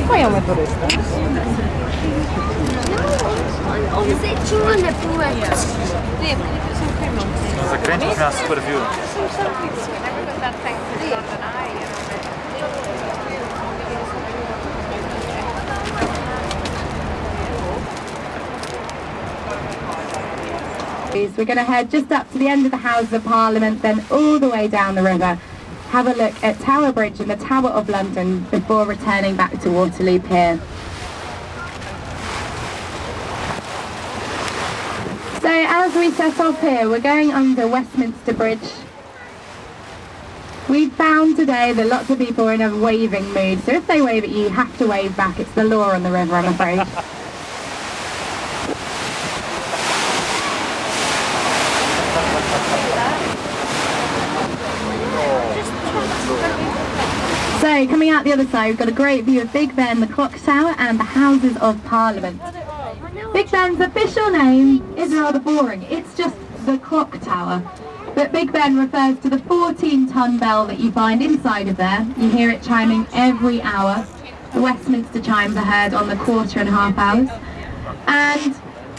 Twoja metodysta. On zaczął pływać. Zakręcić miała super view. We're going to head just up to the end of the Houses of Parliament, then all the way down the river. Have a look at Tower Bridge and the Tower of London before returning back to Waterloo Pier. So as we set off here, we're going under Westminster Bridge. We found today that lots of people are in a waving mood, so if they wave at you, you have to wave back. It's the law on the river, I'm afraid. So, coming out the other side, we've got a great view of Big Ben, the Clock Tower and the Houses of Parliament. Big Ben's official name is rather boring, it's just the Clock Tower. But Big Ben refers to the 14-ton bell that you find inside of there. You hear it chiming every hour. The Westminster chimes are heard on the quarter and half hours. And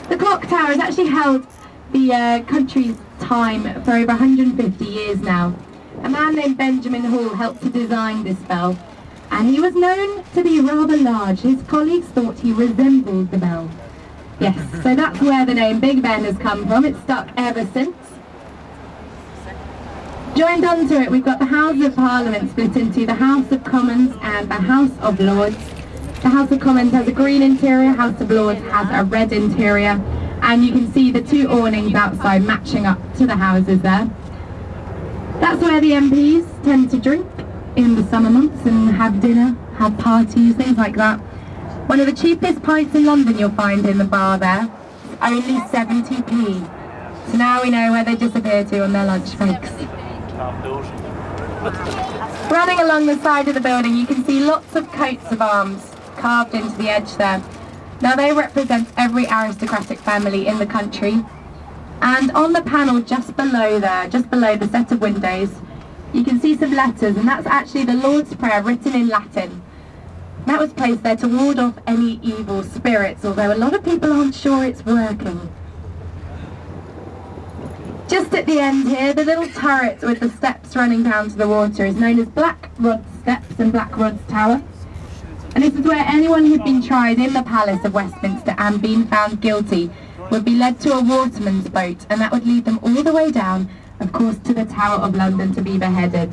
the Clock Tower has actually held the country's time for over 150 years now. A man named Benjamin Hall helped to design this bell, and he was known to be rather large. His colleagues thought he resembled the bell. Yes, so that's where the name Big Ben has come from. It's stuck ever since. Joined onto it, we've got the House of Parliament split into the House of Commons and the House of Lords. The House of Commons has a green interior, House of Lords has a red interior, and you can see the two awnings outside matching up to the houses there. That's where the MPs tend to drink in the summer months and have dinner, have parties, things like that. One of the cheapest pints in London you'll find in the bar there. It's only 70p. So now we know where they disappear to on their lunch breaks. Running along the side of the building you can see lots of coats of arms carved into the edge there. Now they represent every aristocratic family in the country. And on the panel just below there, just below the set of windows, you can see some letters, and that's actually the Lord's Prayer written in Latin. That was placed there to ward off any evil spirits, although a lot of people aren't sure it's working. Just at the end here, the little turret with the steps running down to the water is known as Black Rod's Steps and Black Rod's Tower. And this is where anyone who'd been tried in the Palace of Westminster and been found guilty would be led to a waterman's boat, and that would lead them all the way down, of course, to the Tower of London to be beheaded.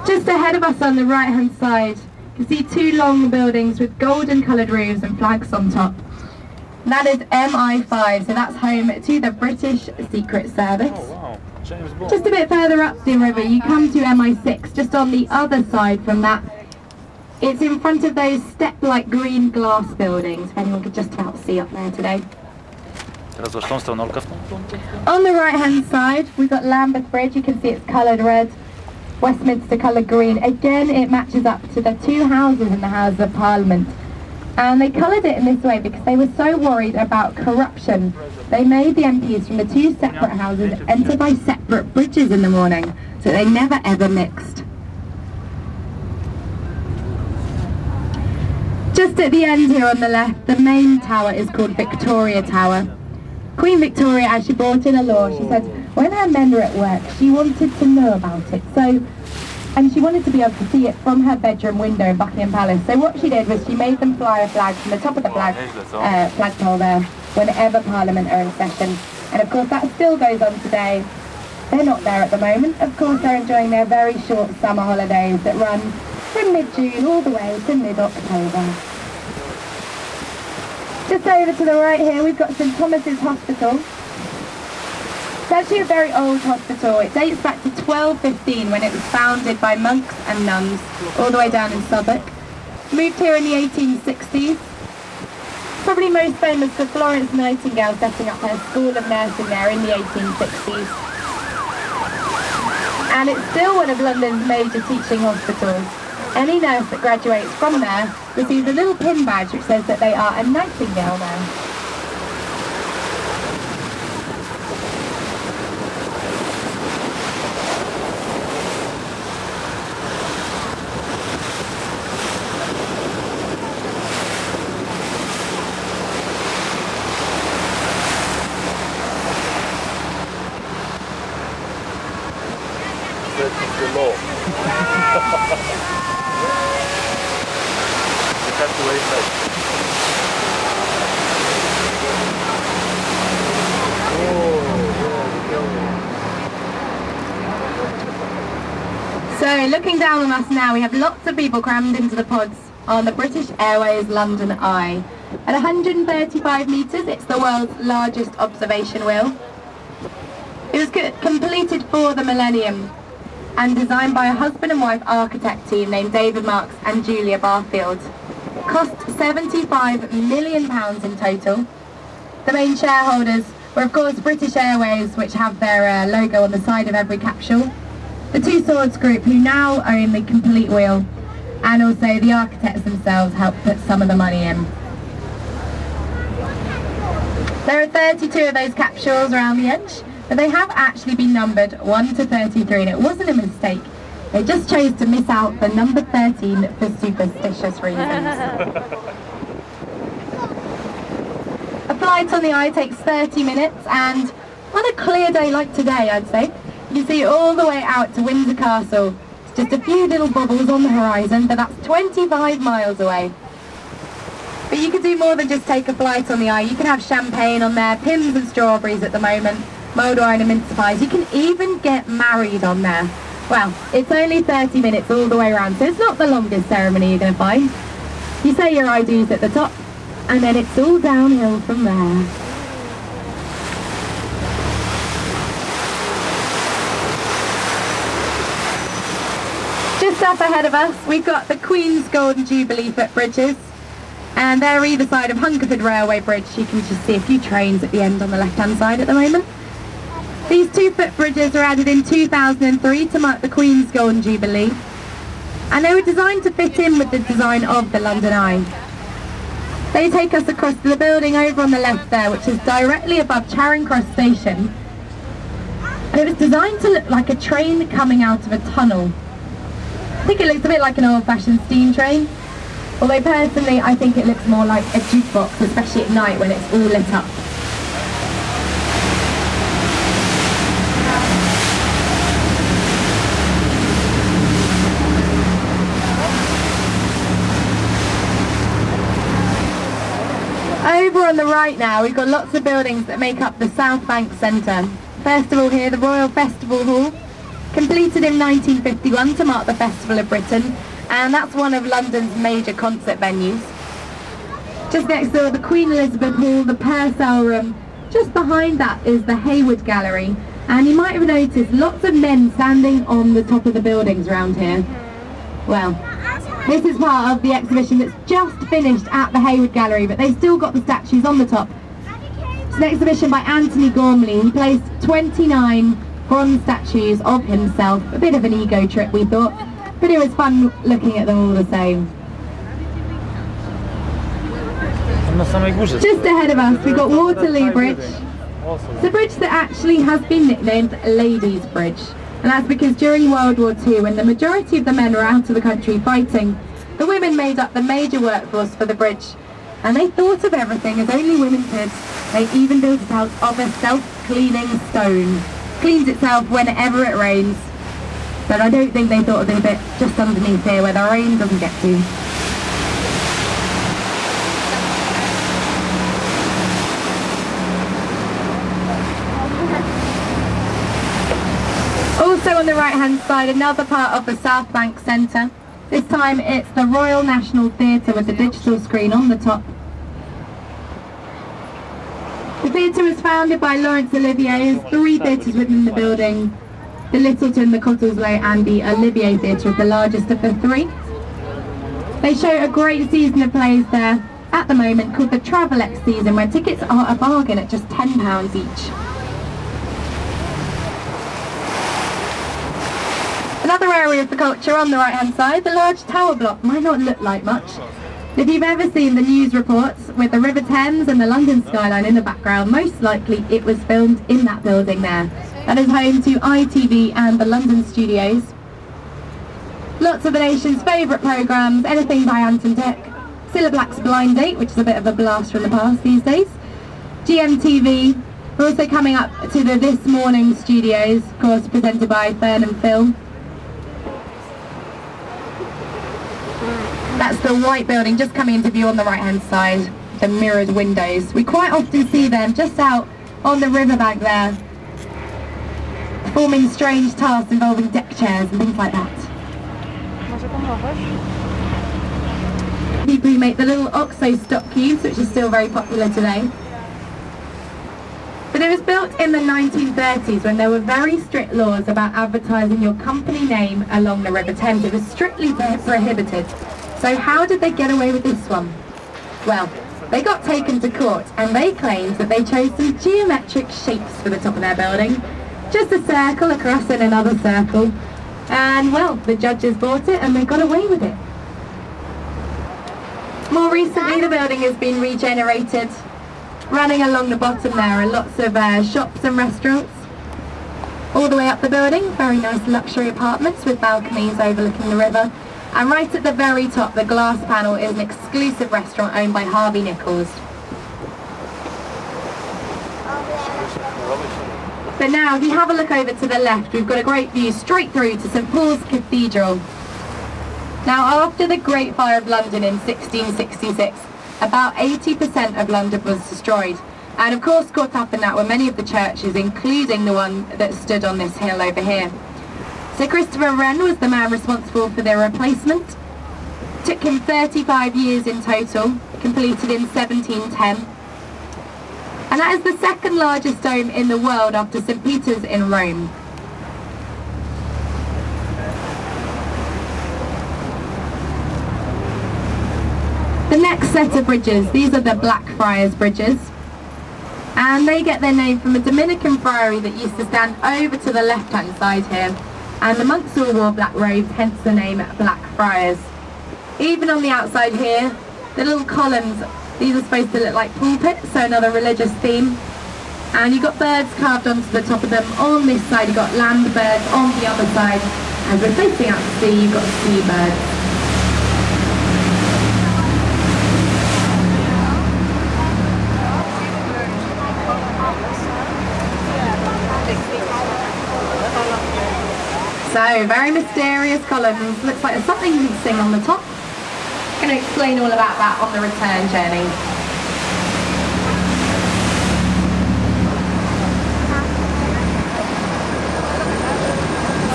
Just ahead of us on the right hand side, you can see two long buildings with golden coloured roofs and flags on top. And that is MI5, so that's home to the British Secret Service. Just a bit further up the river you come to MI6, just on the other side from that. It's in front of those step-like green glass buildings, if anyone could just about see up there today. On the right-hand side, we've got Lambeth Bridge. You can see it's coloured red, Westminster coloured green. Again, it matches up to the two houses in the House of Parliament. And they coloured it in this way because they were so worried about corruption. They made the MPs from the two separate houses enter by separate bridges in the morning, so they never ever mixed. Just at the end here on the left, the main tower is called Victoria Tower. Queen Victoria actually brought in a law. She said when her men were at work, she wanted to know about it. And she wanted to be able to see it from her bedroom window in Buckingham Palace. So what she did was she made them fly a flag from the top of the flagpole there whenever Parliament are in session. And of course that still goes on today. They're not there at the moment. Of course they're enjoying their very short summer holidays that run from mid-June all the way to mid-October. Just over to the right here we've got St Thomas's Hospital. It's actually a very old hospital. It dates back to 1215 when it was founded by monks and nuns all the way down in Southwark. Moved here in the 1860s. Probably most famous for Florence Nightingale setting up her school of nursing there in the 1860s. And it's still one of London's major teaching hospitals. Any nurse that graduates from there receives a little pin badge which says that they are a Nightingale nurse. the law. You have to wait like. So looking down on us now, we have lots of people crammed into the pods on the British Airways London Eye. At 135 metres, it's the world's largest observation wheel. It was completed for the millennium and designed by a husband and wife architect team named David Marks and Julia Barfield. Cost £75 million in total. The main shareholders were of course British Airways, which have their logo on the side of every capsule, the Two Swords Group, who now own the complete wheel, and also the architects themselves helped put some of the money in. There are 32 of those capsules around the edge, but they have actually been numbered 1 to 33, and it wasn't a mistake. They just chose to miss out the number 13 for superstitious reasons. A flight on the Eye takes 30 minutes, and on a clear day like today, I'd say, you can see all the way out to Windsor Castle. It's just a few little bubbles on the horizon, but that's 25 miles away. But you can do more than just take a flight on the Eye. You can have champagne on there, pims and strawberries at the moment, mulled wine and mince pies. You can even get married on there. Well, it's only 30 minutes all the way around, so it's not the longest ceremony you're going to find. You say your IDs at the top, and then it's all downhill from there. Just up ahead of us, we've got the Queen's Golden Jubilee footbridges, and they're either side of Hungerford Railway Bridge. You can just see a few trains at the end on the left-hand side at the moment. These two footbridges were added in 2003 to mark the Queen's Golden Jubilee, and they were designed to fit in with the design of the London Eye. They take us across to the building over on the left there, which is directly above Charing Cross Station, and it was designed to look like a train coming out of a tunnel. I think it looks a bit like an old-fashioned steam train, although personally I think it looks more like a jukebox, especially at night when it's all lit up. Over on the right now, we've got lots of buildings that make up the South Bank Centre. First of all here, the Royal Festival Hall, completed in 1951 to mark the Festival of Britain, and that's one of London's major concert venues. Just next door, the Queen Elizabeth Hall, the Purcell Room. Just behind that is the Hayward Gallery, and you might have noticed lots of men standing on the top of the buildings around here. Well, this is part of the exhibition that's just finished at the Hayward Gallery, but they've still got the statues on the top. It's an exhibition by Anthony Gormley. He placed 29 bronze statues of himself. A bit of an ego trip, we thought, but it was fun looking at them all the same. Just ahead of us, we've got Waterloo Bridge. It's a bridge that actually has been nicknamed Ladies' Bridge. And that's because during World War II, when the majority of the men were out of the country fighting, the women made up the major workforce for the bridge. And they thought of everything as only women could. They even built it out of a self-cleaning stone. Cleans itself whenever it rains. But I don't think they thought of the bit just underneath here where the rain doesn't get to. Also on the right hand side, another part of the South Bank Centre. This time it's the Royal National Theatre with the digital screen on the top. The theatre was founded by Laurence Olivier. There's 3 theatres within the building. The Littleton, the Cottesloe and the Olivier Theatre is the largest of the 3. They show a great season of plays there at the moment called the Travelex season, where tickets are a bargain at just £10 each. Another area of the culture on the right hand side, the large tower block. Might not look like much. If you've ever seen the news reports with the River Thames and the London skyline in the background, most likely it was filmed in that building there. That is home to ITV and the London studios. Lots of the nation's favourite programmes, anything by Anton Tech. Cilla Black's Blind Date, which is a bit of a blast from the past these days. GMTV. We're also coming up to the This Morning studios, of course presented by Fern and Phil. That's the white building just coming into view on the right hand side, the mirrored windows. We quite often see them just out on the riverbank there, performing strange tasks involving deck chairs and things like that. People who make the little OXO stop cubes, which is still very popular today. But it was built in the 1930s when there were very strict laws about advertising your company name along the River Thames. It was strictly prohibited. So how did they get away with this one? Well, they got taken to court and they claimed that they chose some geometric shapes for the top of their building. Just a circle across and another circle. And well, the judges bought it and they got away with it. More recently, the building has been regenerated. Running along the bottom there are lots of shops and restaurants. All the way up the building, very nice luxury apartments with balconies overlooking the river. And right at the very top, the glass panel is an exclusive restaurant owned by Harvey Nichols. But now, if you have a look over to the left, we've got a great view straight through to St Paul's Cathedral. Now, after the Great Fire of London in 1666, about 80% of London was destroyed. And of course, caught up in that were many of the churches, including the one that stood on this hill over here. So Christopher Wren was the man responsible for their replacement. Took him 35 years in total, completed in 1710. And that is the second largest dome in the world after St Peter's in Rome. The next set of bridges, these are the Blackfriars Bridges, and they get their name from a Dominican friary that used to stand over to the left-hand side here, and the monks all wore black robes, hence the name Blackfriars. Even on the outside here, the little columns, these are supposed to look like pulpits, so another religious theme, and you've got birds carved onto the top of them. On this side you've got land birds, on the other side, as we're facing out to sea, you've got seabirds. So, very mysterious columns. Looks like there's something missing on the top. I'm going to explain all about that on the return journey.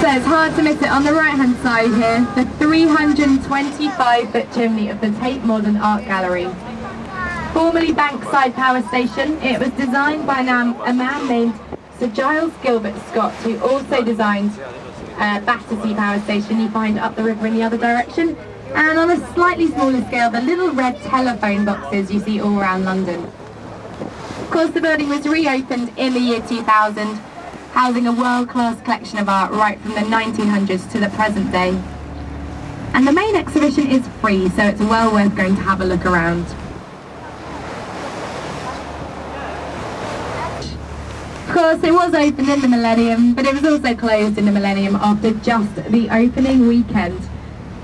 So it's hard to miss it. On the right hand side here, the 325-foot chimney of the Tate Modern Art Gallery. Formerly Bankside Power Station, it was designed by a man named Sir Giles Gilbert Scott, who also designed Battersea Power Station you find up the river in the other direction, and on a slightly smaller scale the little red telephone boxes you see all around London. Of course, the building was reopened in the year 2000, housing a world-class collection of art right from the 1900s to the present day. And the main exhibition is free, so it's well worth going to have a look around. Of course, it was opened in the millennium, but it was also closed in the millennium after just the opening weekend.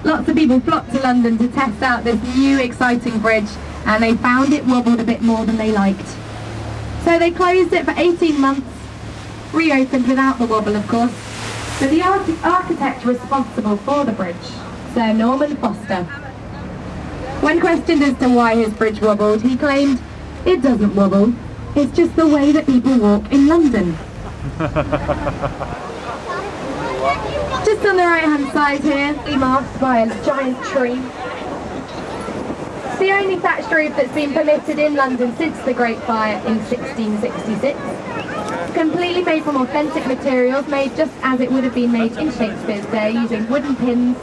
Lots of people flocked to London to test out this new exciting bridge, and they found it wobbled a bit more than they liked. So they closed it for 18 months, reopened without the wobble of course, but the architect responsible for the bridge, Sir Norman Foster. When questioned as to why his bridge wobbled, he claimed, "It doesn't wobble. It's just the way that people walk in London." Just on the right hand side here, masked by a giant tree. It's the only thatched roof that's been permitted in London since the Great Fire in 1666. It's completely made from authentic materials, made just as it would have been made in Shakespeare's day, using wooden pins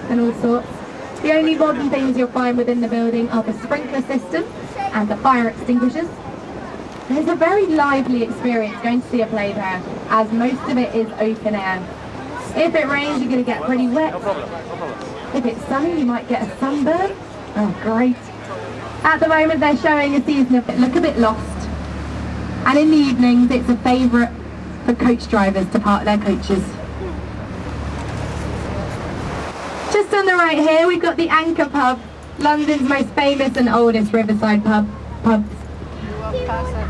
and all sorts. The only modern things you'll find within the building are the sprinkler system and the fire extinguishers. It's a very lively experience going to see a play there, as most of it is open air. If it rains, you're going to get pretty wet. If it's sunny, you might get a sunburn. Oh, great. At the moment, they're showing a season of Look a Bit Lost. And in the evenings, it's a favourite for coach drivers to park their coaches. Just on the right here, we've got the Anchor Pub, London's most famous and oldest riverside pubs.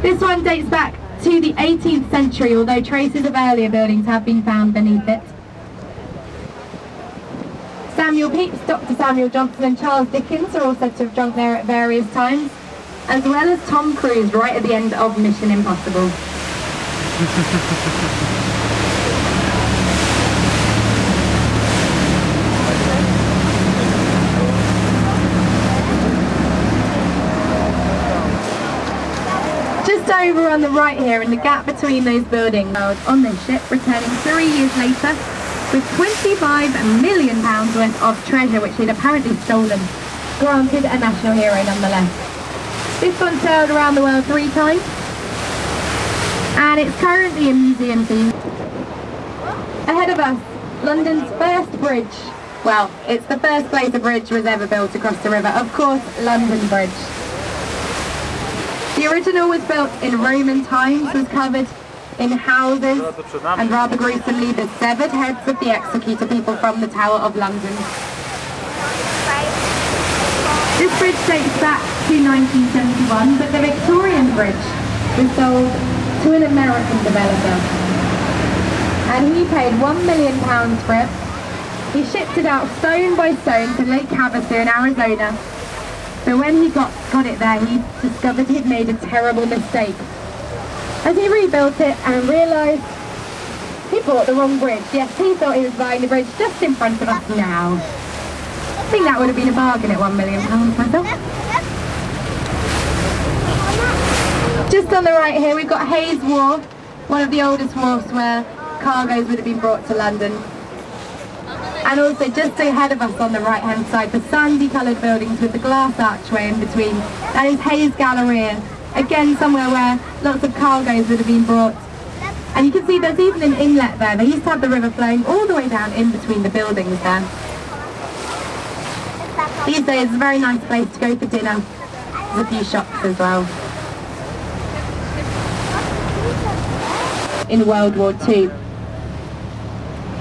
This one dates back to the 18th century, although traces of earlier buildings have been found beneath it. So Samuel Pepys, Dr. Samuel Johnson and Charles Dickens are all said to have drunk there at various times, as well as Tom Cruise right at the end of Mission Impossible. Just over on the right here, in the gap between those buildings, on this ship, returning 3 years later with £25 million worth of treasure which he'd apparently stolen. Granted, a national hero nonetheless. This one sailed around the world 3 times, and it's currently a museum scene. Ahead of us, London's first bridge. Well, it's the first place a bridge was ever built across the river. Of course, London Bridge. The original was built in Roman times, was covered in houses, and rather gruesomely, the severed heads of the executed people from the Tower of London. This bridge dates back to 1971, but the Victorian bridge was sold to an American developer, and he paid £1 million for it. He shipped it out stone by stone to Lake Havasu in Arizona. But when he got it there, he discovered he'd made a terrible mistake. As he rebuilt it and realised he bought the wrong bridge. Yes, he thought he was buying the bridge just in front of us now. I think that would have been a bargain at £1 million myself. Just on the right here, we've got Hayes Wharf, one of the oldest wharfs where cargoes would have been brought to London. And also just ahead of us on the right hand side, the sandy coloured buildings with the glass archway in between. That is Hayes Galleria, again somewhere where lots of cargoes would have been brought. And you can see there's even an inlet there. They used to have the river flowing all the way down in between the buildings there. These days it's a very nice place to go for dinner. There's a few shops as well. In World War II.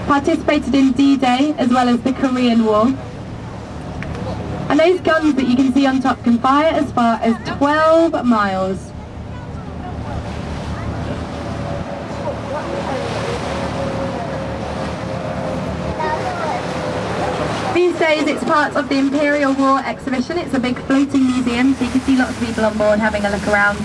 Participated in D-Day as well as the Korean War. And those guns that you can see on top can fire as far as 12 miles. These days it's part of the Imperial War exhibition. It's a big floating museum, so you can see lots of people on board having a look around.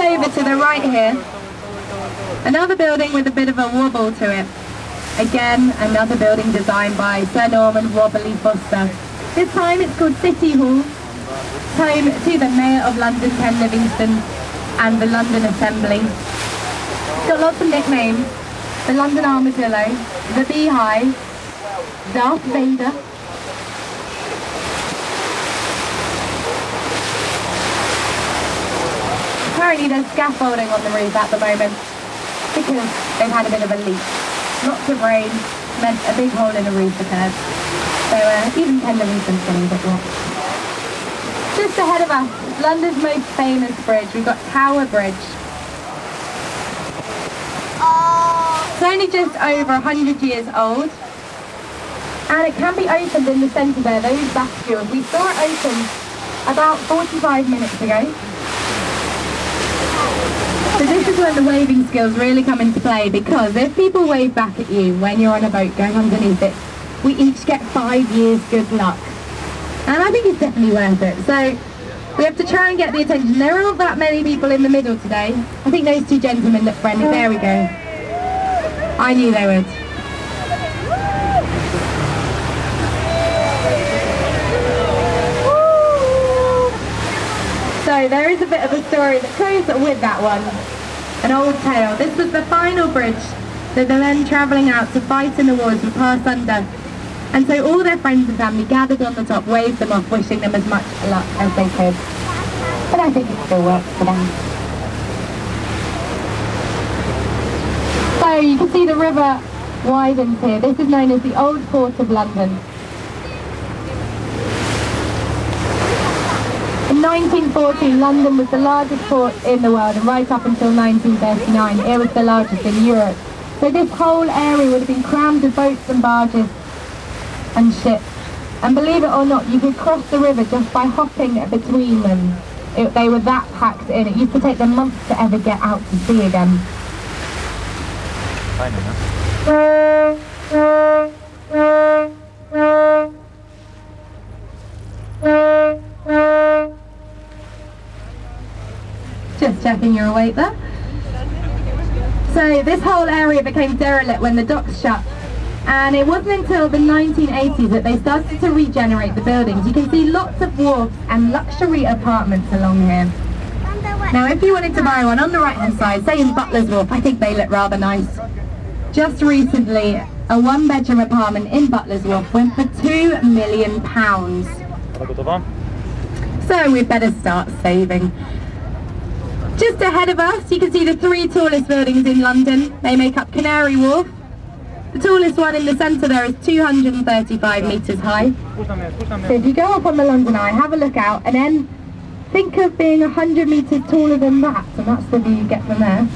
Over to the right here, another building with a bit of a wobble to it. Again, another building designed by Sir Norman Wobbly Foster. This time it's called City Hall, home to the Mayor of London, Ken Livingstone, and the London Assembly. It's got lots of nicknames: the London Armadillo, the Beehive, Darth Vader. Apparently there's scaffolding on the roof at the moment because they've had a bit of a leak. Lots of rain meant a big hole in the roof occurred. So even Ken Livingstone's getting a bit wet. Just ahead of us, London's most famous bridge. We've got Tower Bridge. It's only just over 100 years old, and it can be opened in the centre there, those bastions. We saw it open about 45 minutes ago. So this is when the waving skills really come into play, because if people wave back at you when you're on a boat going underneath it, we each get 5 years good luck. And I think it's definitely worth it. So we have to try and get the attention. There aren't that many people in the middle today. I think those two gentlemen look friendly. There we go. I knew they would. So there is a bit of a story that goes with that one. An old tale. This was the final bridge that the men travelling out to fight in the wars would pass under. And so all their friends and family gathered on the top, waved them off, wishing them as much luck as they could. But I think it still works for them. So you can see the river widens here. This is known as the Old Port of London. In 1914, London was the largest port in the world, and right up until 1939, it was the largest in Europe. So this whole area would have been crammed with boats and barges and ships. And believe it or not, you could cross the river just by hopping between them. They were that packed in. It used to take them months to ever get out to sea again. Just checking you're awake there. So this whole area became derelict when the docks shut. And it wasn't until the 1980s that they started to regenerate the buildings. You can see lots of wharves and luxury apartments along here. Now if you wanted to buy one on the right hand side, say in Butler's Wharf, I think they look rather nice. Just recently, a one-bedroom apartment in Butler's Wharf went for £2 million. So we'd better start saving. Just ahead of us, you can see the 3 tallest buildings in London. They make up Canary Wharf. The tallest one in the centre there is 235 metres high. So if you go up on the London Eye, have a look out, and then think of being 100 metres taller than that, and that's the view you get from there.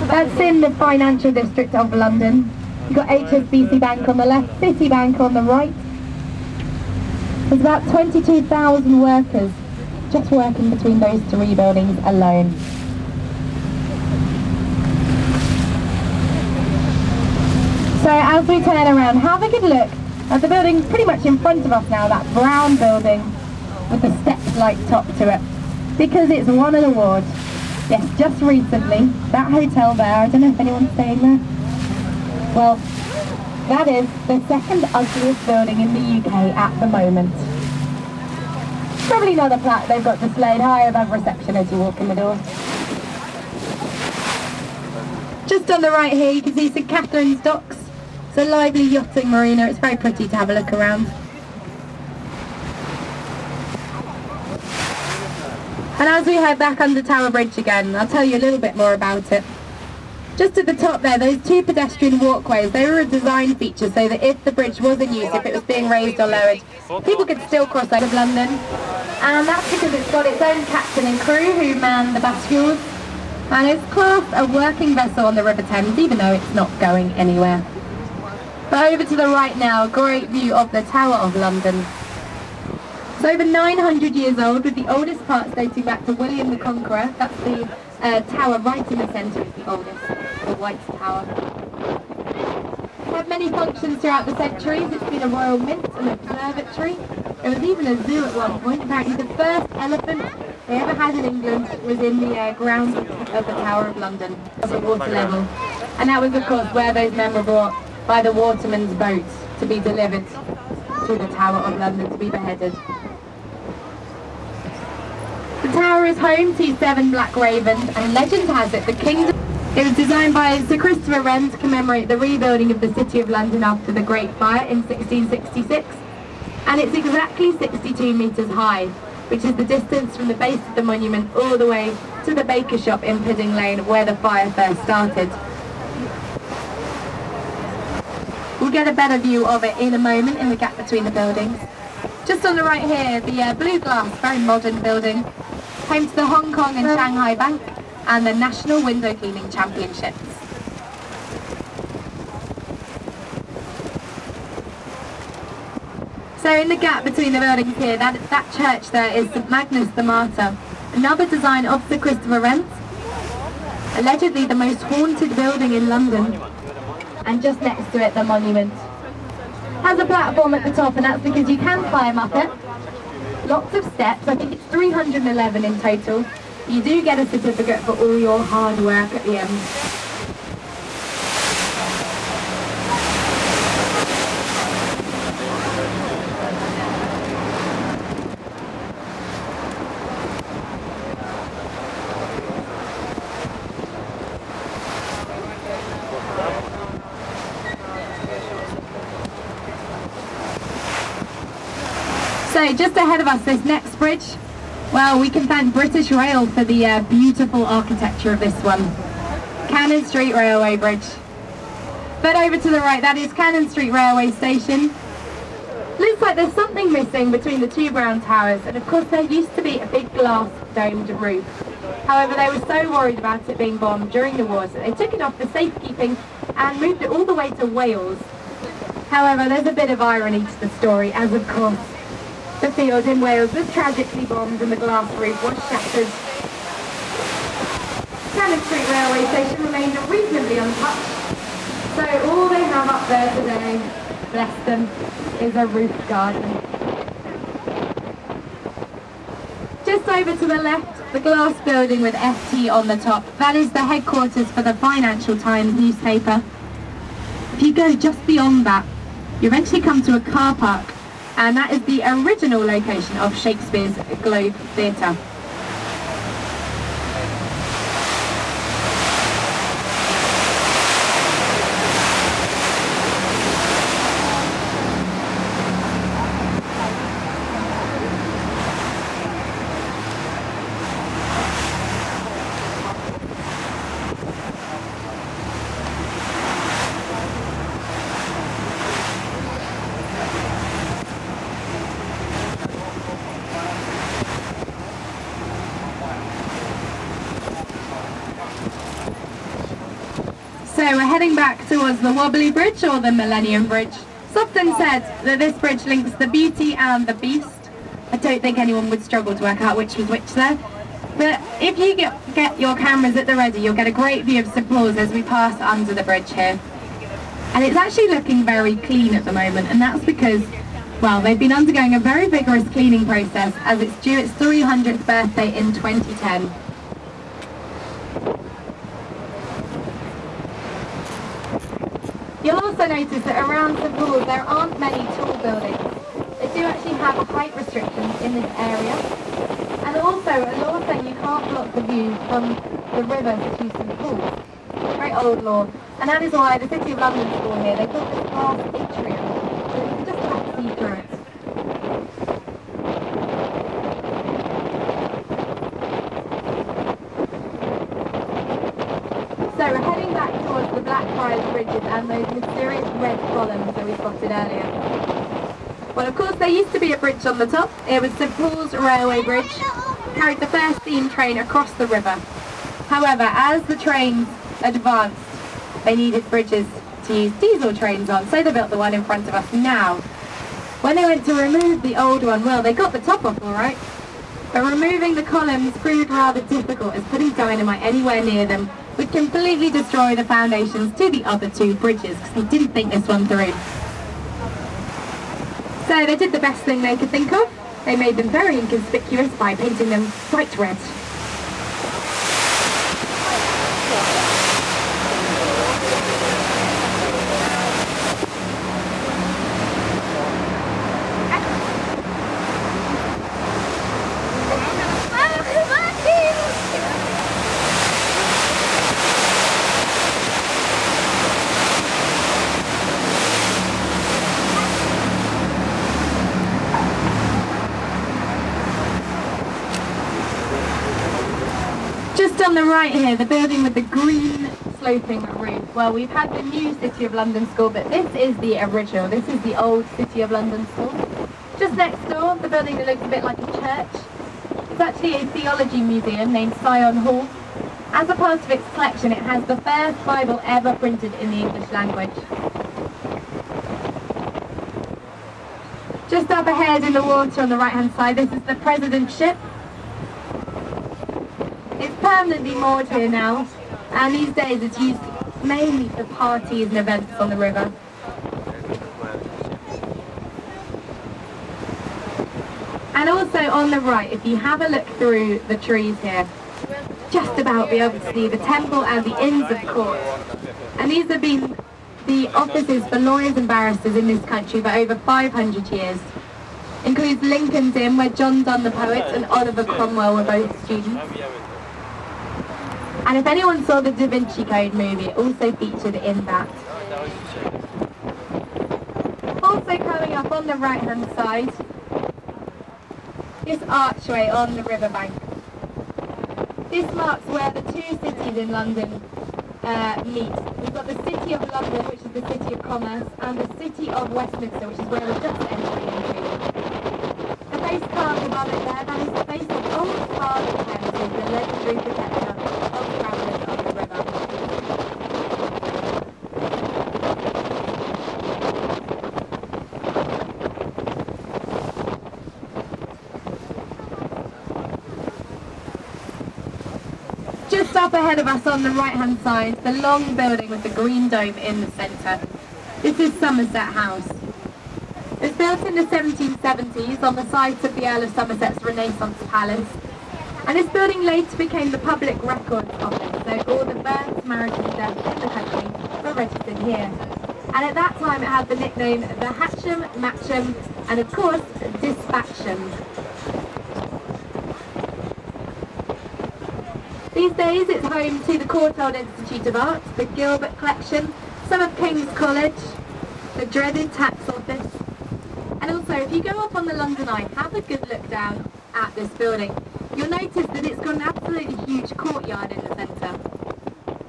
That's in the financial district of London. You've got HSBC Bank on the left, Citibank on the right. There's about 22,000 workers just working between those 3 buildings alone. So as we turn around, have a good look at the building pretty much in front of us now, that brown building with the steps-like top to it, because it's won an award. Yes, just recently, that hotel there, I don't know if anyone's staying there. Well, that is the 2nd ugliest building in the UK at the moment. Probably not a plaque they've got displayed high above reception as you walk in the door. Just on the right here you can see St Catherine's Docks. It's a lively yachting marina, it's very pretty to have a look around. And as we head back under Tower Bridge again, I'll tell you a little bit more about it. Just at the top there, those 2 pedestrian walkways, they were a design feature so that if the bridge was in use, if it was being raised or lowered, people could still cross out of London. And that's because it's got its own captain and crew who man the bascules. And it's classed a working vessel on the River Thames, even though it's not going anywhere. But over to the right now, a great view of the Tower of London. It's over 900 years old, with the oldest parts dating back to William the Conqueror. That's the tower right in the centre, is the oldest, the White Tower. It's had many functions throughout the centuries. It's been a royal mint, an observatory. There was even a zoo at one point. Apparently the first elephant they ever had in England was in the grounds of the Tower of London, at the water level. And that was of course where those men were brought by the watermen's boats to be delivered to the Tower of London to be beheaded. The tower is home to 7 black ravens, and legend has it the kingdom. It was designed by Sir Christopher Wren to commemorate the rebuilding of the City of London after the Great Fire in 1666, and it's exactly 62 metres high, which is the distance from the base of the monument all the way to the baker shop in Pudding Lane where the fire first started. We'll get a better view of it in a moment in the gap between the buildings. Just on the right here, the blue glass, very modern building, home to the Hong Kong and Shanghai Bank and the National Window Cleaning Championships. So in the gap between the buildings here, that church there is St Magnus the Martyr, another design of Sir Christopher Wren, allegedly the most haunted building in London, and just next to it the monument. Has a platform at the top, and that's because you can climb up it. Lots of steps, I think it's 311 in total. You do get a certificate for all your hard work at the end. So just ahead of us, this next bridge, well, we can thank British Rail for the beautiful architecture of this one. Cannon Street Railway Bridge. But over to the right, that is Cannon Street Railway Station. Looks like there's something missing between the 2 brown towers, and of course there used to be a big glass domed roof. However, they were so worried about it being bombed during the war, so they took it off for safekeeping and moved it all the way to Wales. However, there's a bit of irony to the story, as of course the field in Wales was tragically bombed and the glass roof was shattered. Cannon Street Railway Station remained reasonably untouched, so all they have up there today, bless them, is a roof garden. Just over to the left, the glass building with FT on the top, that is the headquarters for the Financial Times newspaper. If you go just beyond that, you eventually come to a car park, and that is the original location of Shakespeare's Globe Theatre. So we're heading back towards the Wobbly Bridge, or the Millennium Bridge. It's often said that this bridge links the Beauty and the Beast. I don't think anyone would struggle to work out which was which there. But if you get your cameras at the ready, you'll get a great view of St Paul's as we pass under the bridge here. And it's actually looking very clean at the moment, and that's because, well, they've been undergoing a very vigorous cleaning process as it's due its 300th birthday in 2010. You'll also notice that around St Paul's there aren't many tall buildings. They do actually have height restrictions in this area. And also a law saying you can't block the view from the river to St Paul's. Very old law. And that is why the City of London School here, they built this glass atrium. So you can just about see through it. So we're heading back towards the Blackfriars Bridges and those mysterious red columns that we spotted earlier. Well, of course, there used to be a bridge on the top. It was St Paul's Railway Bridge, carried the first steam train across the river. However, as the trains advanced, they needed bridges to use diesel trains on, so they built the one in front of us now. When they went to remove the old one, well, they got the top off all right, but removing the columns proved rather difficult, as putting dynamite anywhere near them would completely destroy the foundations to the other two bridges, because they didn't think this one through. So they did the best thing they could think of. They made them very inconspicuous by painting them bright red. Just on the right here, the building with the green sloping roof. Well, we've had the new City of London School, but this is the original. This is the old City of London School. Just next door, the building that looks a bit like a church. It's actually a theology museum named Sion Hall. As a part of its collection, it has the first Bible ever printed in the English language. Just up ahead in the water on the right-hand side, this is the President's ship. It's permanently moored here now, and these days it's used mainly for parties and events on the river. And also on the right, if you have a look through the trees here, just about be able to see the temple and the Inns of Court. And these have been the offices for lawyers and barristers in this country for over 500 years. Includes Lincoln's Inn, where John Donne the poet and Oliver Cromwell were both students. And if anyone saw the Da Vinci Code movie, it also featured in that. Also coming up on the right-hand side, this archway on the riverbank. This marks where the two cities in London meet. We've got the City of London, which is the City of Commerce, and the City of Westminster, which is where we're just entering into. The face carved above it there, that is the face of Old Father Thames, is the legendary protector of travellers on the river. Just up ahead of us on the right hand side, the long building with the green dome in the centre. This is Somerset House. It was built in the 1770s on the site of the Earl of Somerset's Renaissance Palace, and this building later became the Public Records Office, so all the births, marriages and deaths in the country were registered here. And at that time it had the nickname the Hatcham, Matcham and of course Dispatcham. These days it's home to the Courtauld Institute of Art, the Gilbert Collection, some of King's College, the dreaded tax office. And also, if you go up on the London Eye, have a good look down at this building. You'll notice that it's got an absolutely huge courtyard in the centre.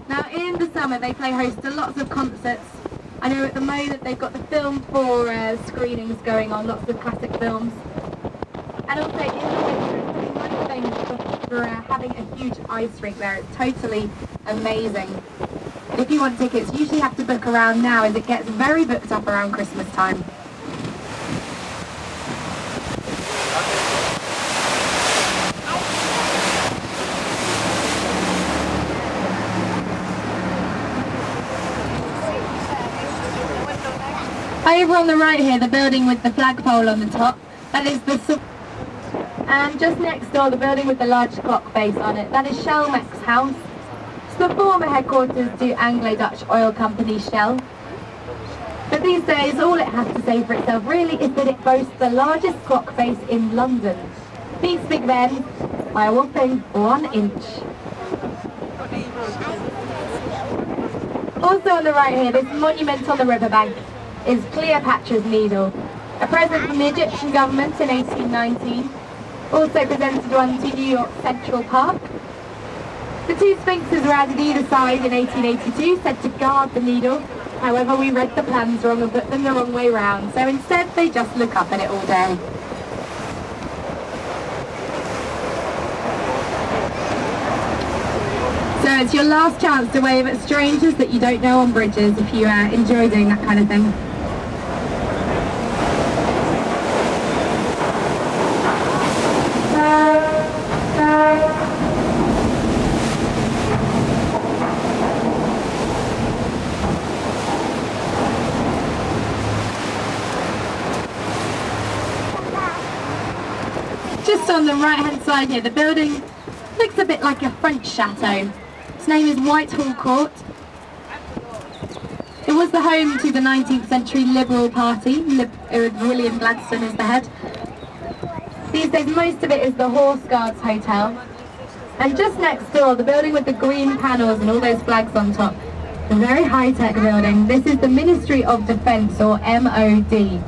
Now in the summer they play host to lots of concerts. I know at the moment they've got the Film 4 screenings going on, lots of classic films. And also in the winter it's quite famous for having a huge ice rink there. It's totally amazing. And if you want tickets, you usually have to book around now as it gets very booked up around Christmas time. Over on the right here, the building with the flagpole on the top, that is the... And just next door, the building with the large clock face on it, that is Shellmex House. It's the former headquarters to Anglo-Dutch oil company Shell. But these days, all it has to say for itself really is that it boasts the largest clock face in London. Beats Big Ben by a whopping 1 inch. Also on the right here, this monument on the riverbank is Cleopatra's Needle, a present from the Egyptian government in 1819, also presented one to New York Central Park. The 2 sphinxes were added either side in 1882, said to guard the needle. However, we read the plans wrong and put them the wrong way round, so instead they just look up at it all day. So it's your last chance to wave at strangers that you don't know on bridges if you enjoy doing that kind of thing. Just on the right hand side here, the building looks a bit like a French chateau. Its name is Whitehall Court. It was the home to the 19th century Liberal Party, with William Gladstone as the head. These days most of it is the Horse Guards Hotel. And just next door, the building with the green panels and all those flags on top, a very high-tech building. This is the Ministry of Defence, or MOD.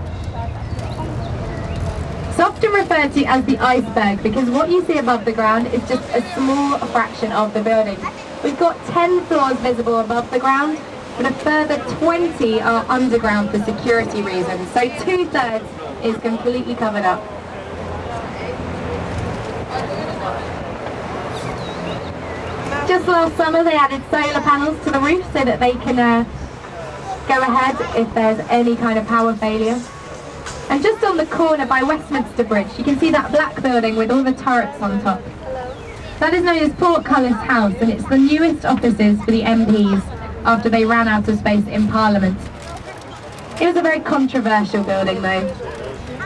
It's often referred to as the iceberg because what you see above the ground is just a small fraction of the building. We've got 10 floors visible above the ground, but a further 20 are underground for security reasons, so 2/3 is completely covered up. Just last summer they added solar panels to the roof so that they can go ahead if there's any kind of power failure. And just on the corner by Westminster Bridge, you can see that black building with all the turrets on top. That is known as Portcullis House, and it's the newest offices for the MPs after they ran out of space in Parliament. It was a very controversial building though.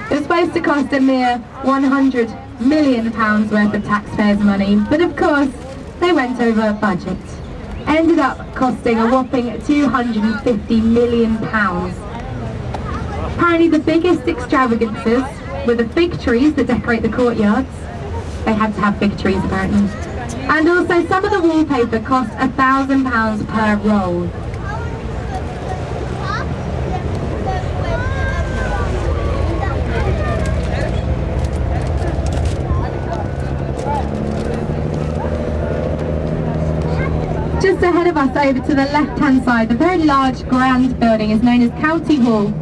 It was supposed to cost a mere £100 million worth of taxpayers' money, but of course they went over budget. Ended up costing a whopping £250 million. Apparently the biggest extravagances were the fig trees that decorate the courtyards. They had to have fig trees apparently. And also some of the wallpaper cost £1,000 per roll. Just ahead of us over to the left hand side, the very large grand building is known as County Hall.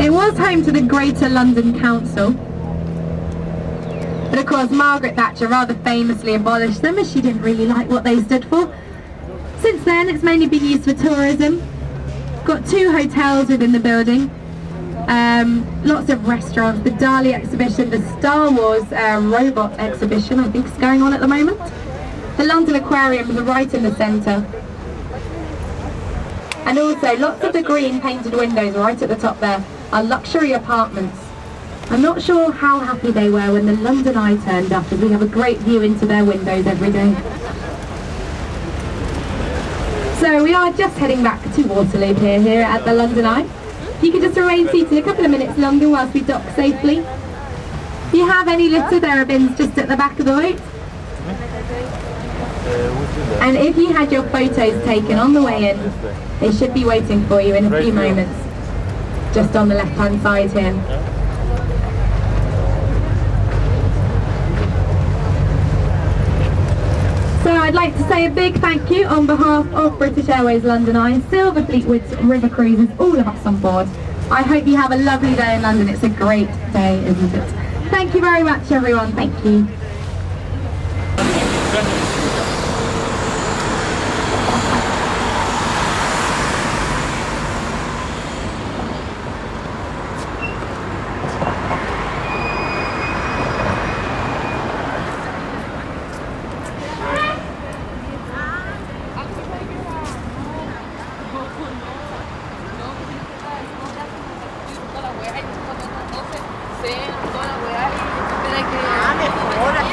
It was home to the Greater London Council, but But of course, Margaret Thatcher rather famously abolished them as she didn't really like what they stood for. Since then, it's mainly been used for tourism. Got 2 hotels within the building. Lots of restaurants, the Dali exhibition, the Star Wars robot exhibition I think is going on at the moment. The London Aquarium is right in the centre. And also lots of the green painted windows right at the top there are luxury apartments. I'm not sure how happy they were when the London Eye turned up, as we have a great view into their windows every day. So we are just heading back to Waterloo here at the London Eye. You can just remain seated a couple of minutes longer whilst we dock safely. If you have any litter, there are bins just at the back of the boat. And if you had your photos taken on the way in, they should be waiting for you in a few moments, just on the left-hand side here. So I'd like to say a big thank you on behalf of British Airways London Eye and Silver Fleetwood's River Cruises, all of us on board. I hope you have a lovely day in London. It's a great day, isn't it? Thank you very much, everyone. Thank you. Ah, mejor.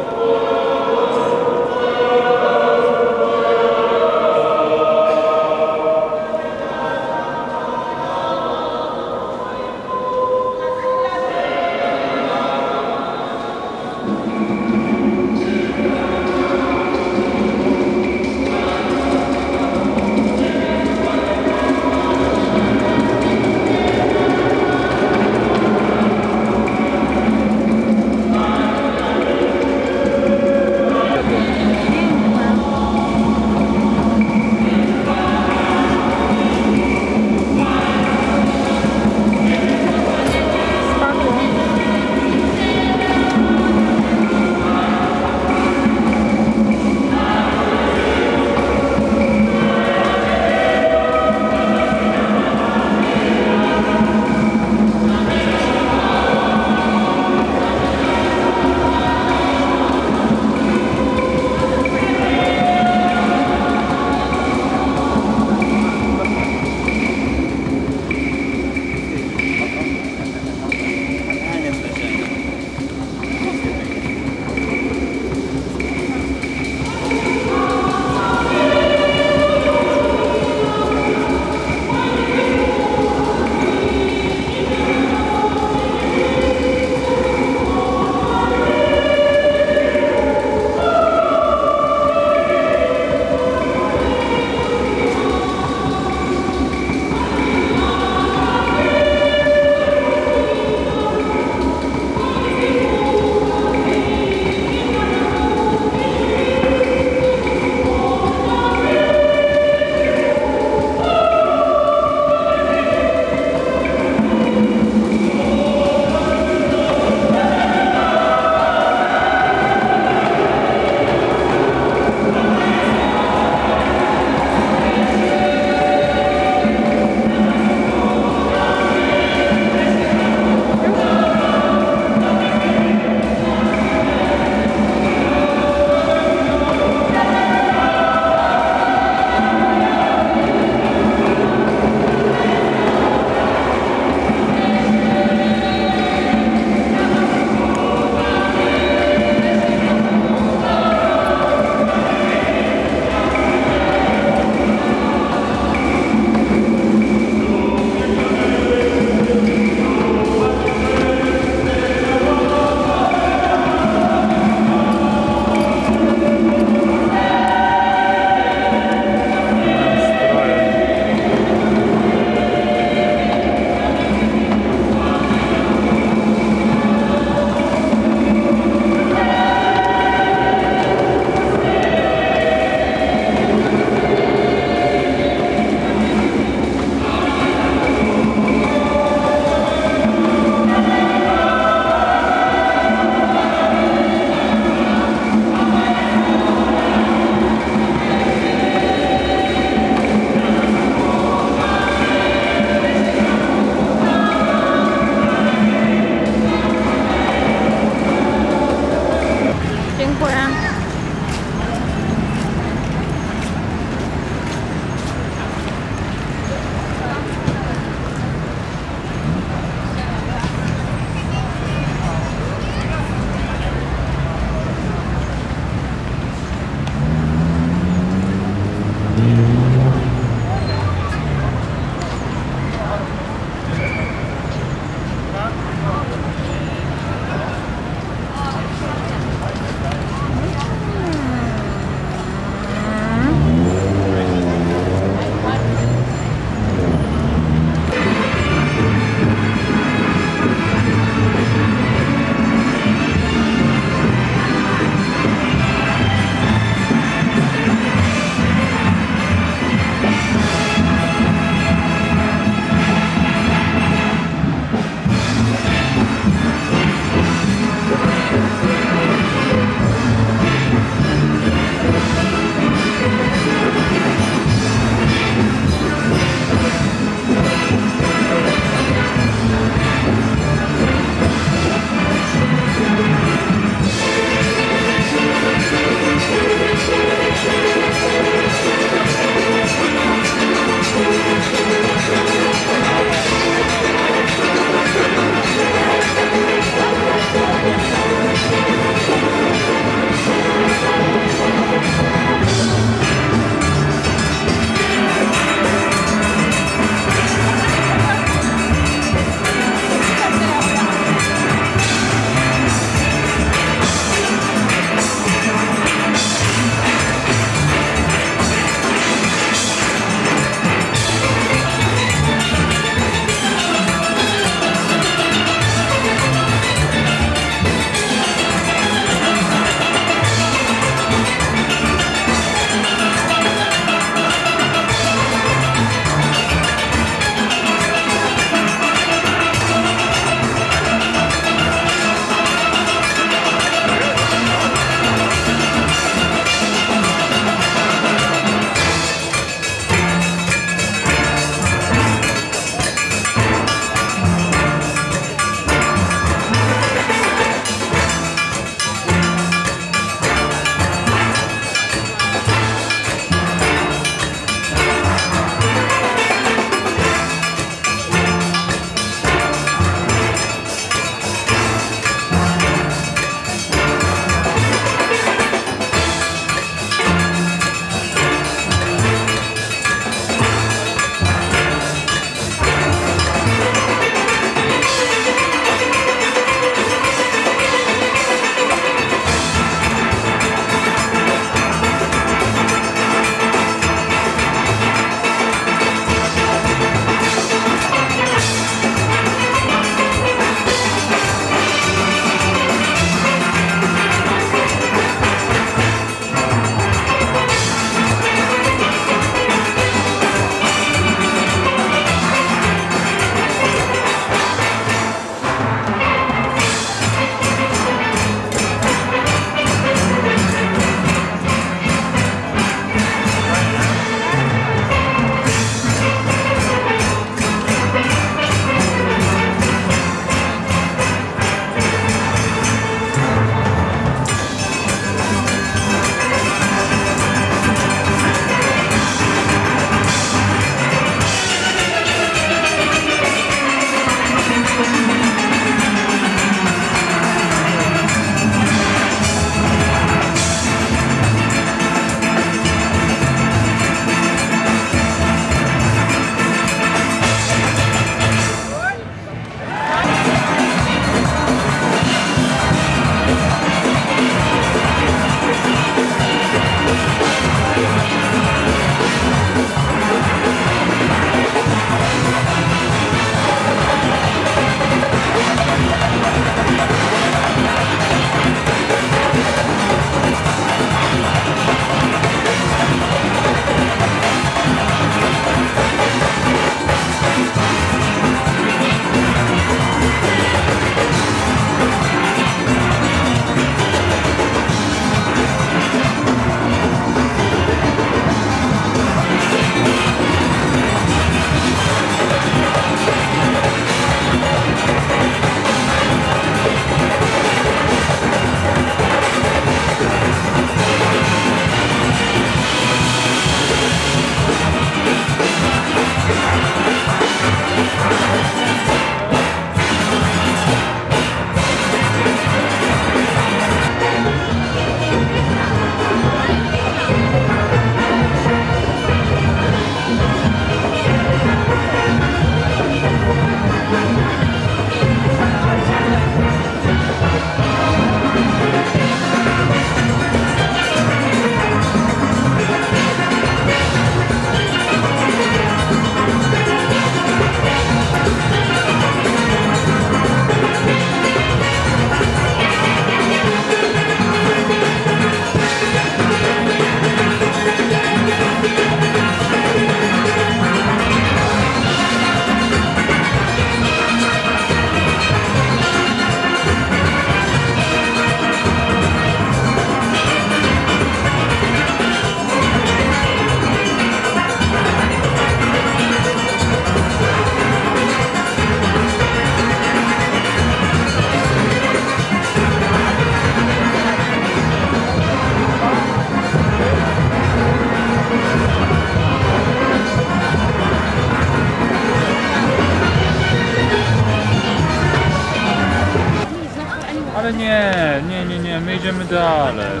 dalej.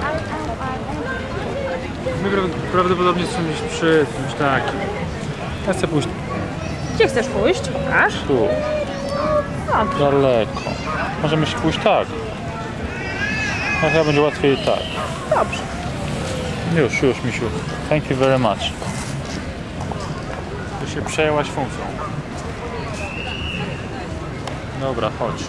My prawdopodobnie chcemy iść przy czymś takim. Ja chcę pójść Gdzie chcesz pójść? Aż? tu. Dobrze. Daleko. Możemy się pójść tak. A chyba będzie łatwiej tak. Dobrze. Już, misiu. Thank you very much. Ty się przejęłaś funkcją. Dobra, chodź.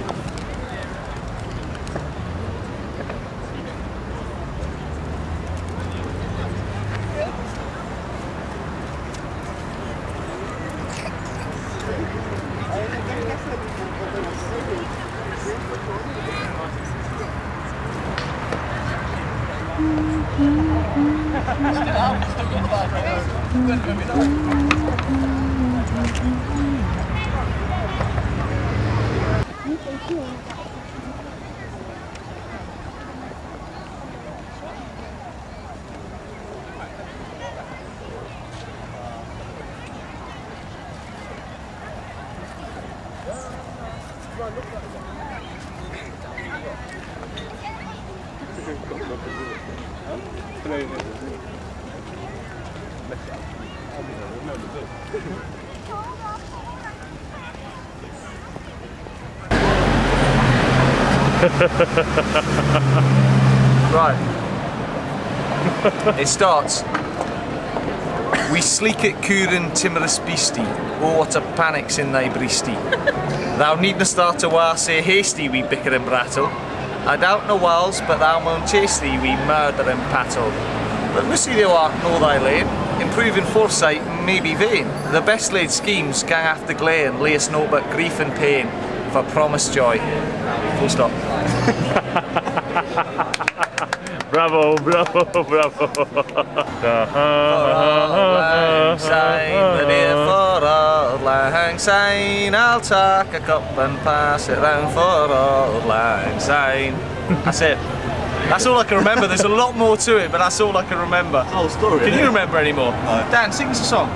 Right. It starts. We sleek at Curin timorous beastie. Oh, what a panic's in thy breastie. Thou needna start to war say hasty, we bicker and brattle. I doubt no walls, but thou maun chase thee, we murder and pattle. But missy thou art know thy lane, improving foresight may be vain. The best laid schemes gang after glare and lay us no but grief and pain, for promised joy. Full stop. Bravo, bravo, bravo. For Auld Lang Syne, I'll take a cup and pass it round for Auld Lang Syne. That's it. That's all I can remember. There's a lot more to it, but that's all I can remember. Whole story. Can you remember any more? No. Dan, sing us a song.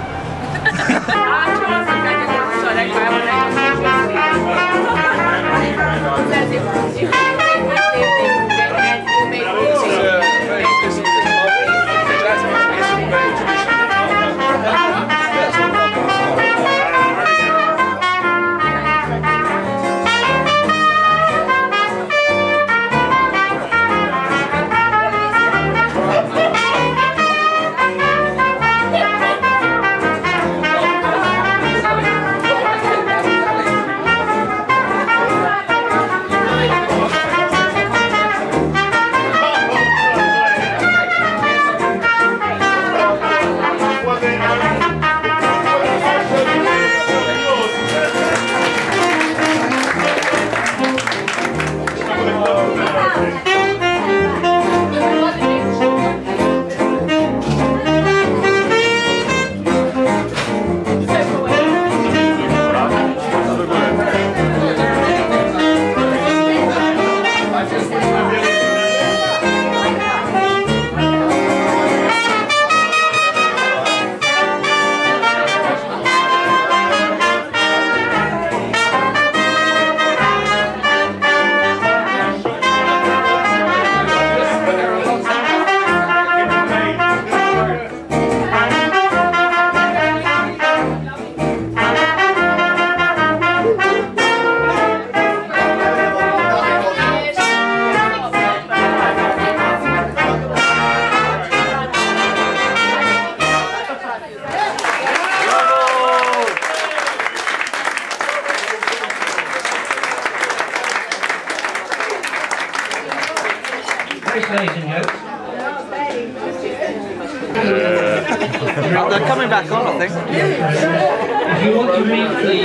They're coming back on, I think.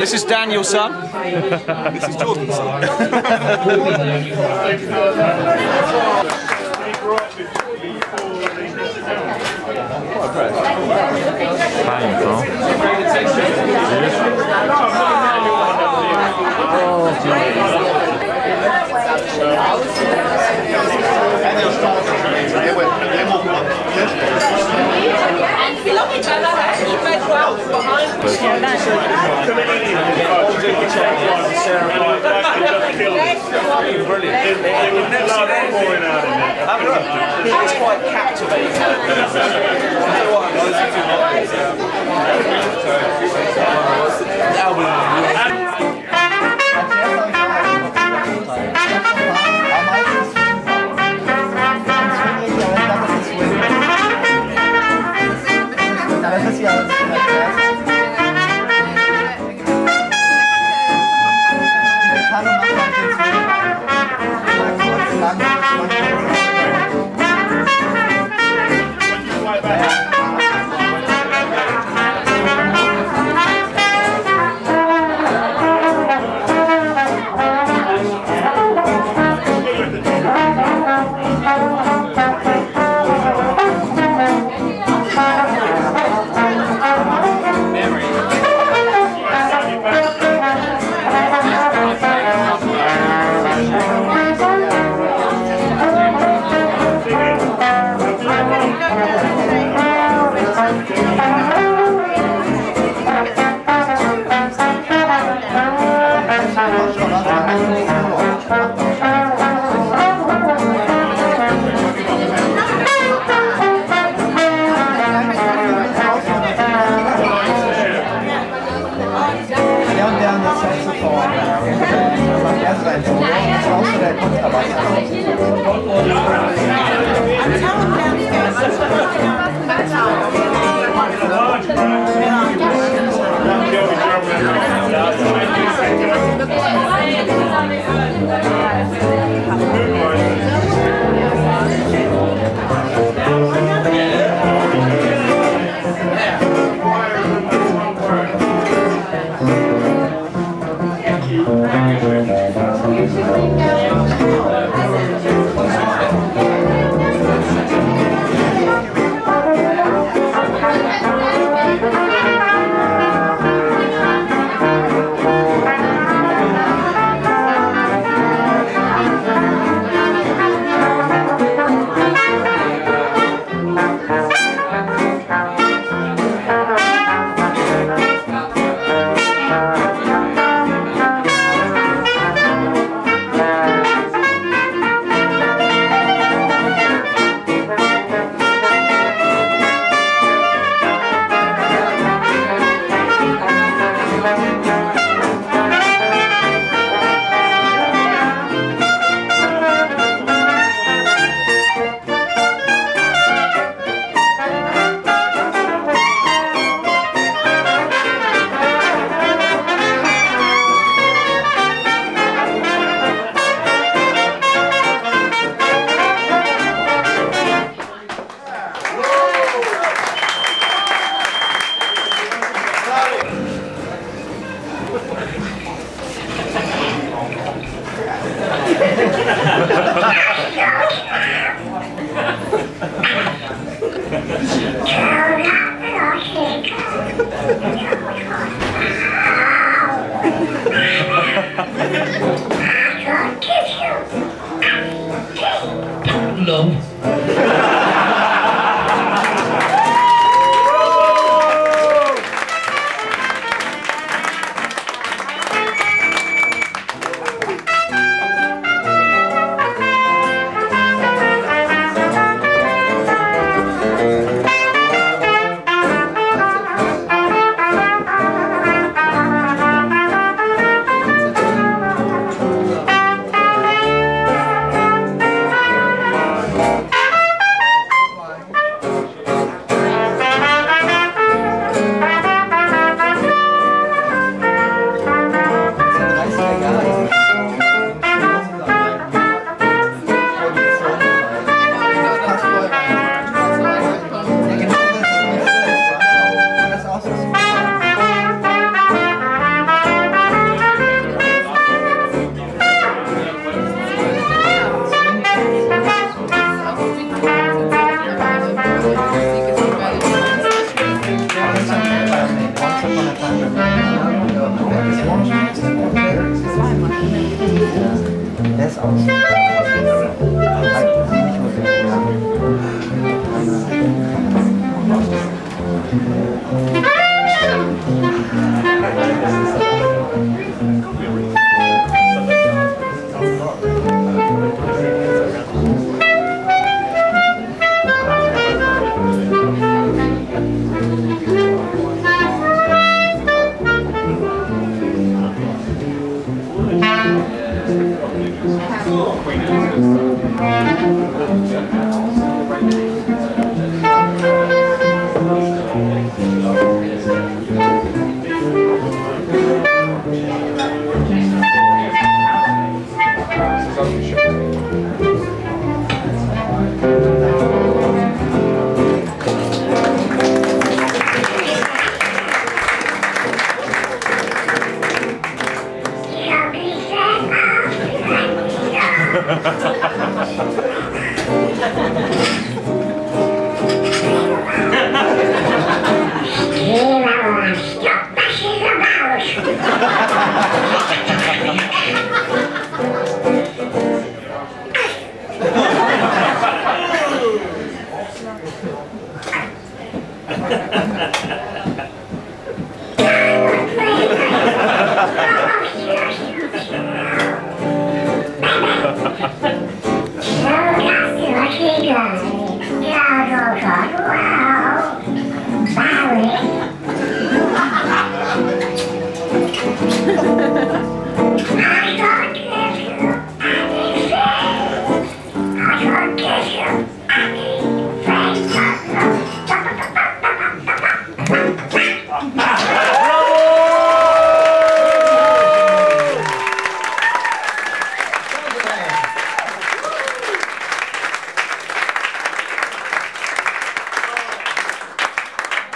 This is Daniel's son. This is Jordan's son. Brilliant. It's quite captivating.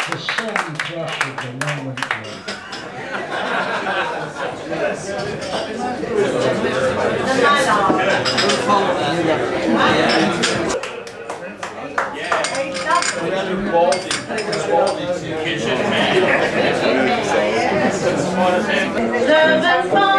The sudden crush of the moment. Servants